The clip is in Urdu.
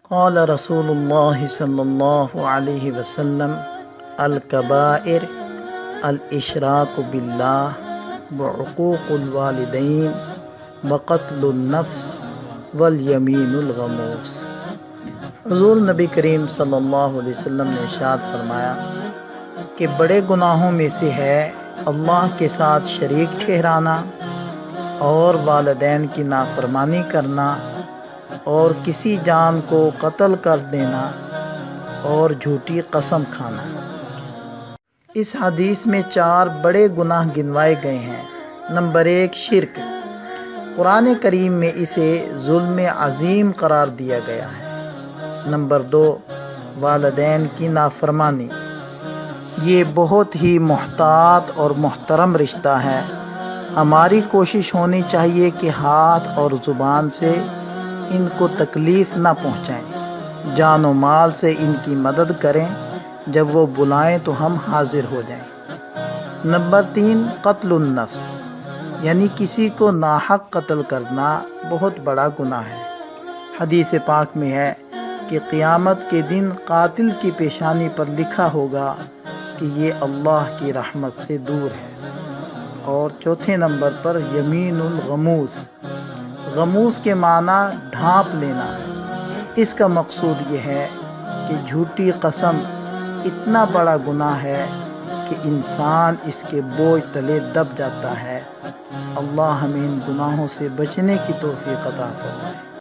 قال رسول اللہ صلی اللہ علیہ وسلم الکبائر الاشراک باللہ وعقوق الوالدین وقتل النفس والیمین الغموس۔ حضور نبی کریم صلی اللہ علیہ وسلم نے ارشاد فرمایا کہ بڑے گناہوں میں سے ہے اللہ کے ساتھ شریک ٹھہرانا اور والدین کی نافرمانی کرنا اور کسی جان کو قتل کر دینا اور جھوٹی قسم کھانا۔ اس حدیث میں 4 بڑے گناہ گنوائے گئے ہیں۔ نمبر 1 شرک۔ قرآن کریم میں اسے ظلم عظیم قرار دیا گیا ہے۔ نمبر 2 والدین کی نافرمانی۔ یہ بہت ہی محتاط اور محترم رشتہ ہے۔ ہماری کوشش ہونی چاہیے کہ ہاتھ اور زبان سے ان کو تکلیف نہ پہنچائیں، جان و مال سے ان کی مدد کریں، جب وہ بلائیں تو ہم حاضر ہو جائیں۔ نمبر 3 قتل النفس، یعنی کسی کو ناحق قتل کرنا بہت بڑا گناہ ہے۔ حدیث پاک میں ہے کہ قیامت کے دن قاتل کی پیشانی پر لکھا ہوگا کہ یہ اللہ کی رحمت سے دور ہے۔ اور چوتھے نمبر پر یمین الغموس۔ غموس کے معنی ڈھانپ لینا۔ اس کا مقصود یہ ہے کہ جھوٹی قسم اتنا بڑا گناہ ہے کہ انسان اس کے بوجھ تلے دب جاتا ہے۔ اللہ ہمیں ان گناہوں سے بچنے کی توفیق عطا فرمائے۔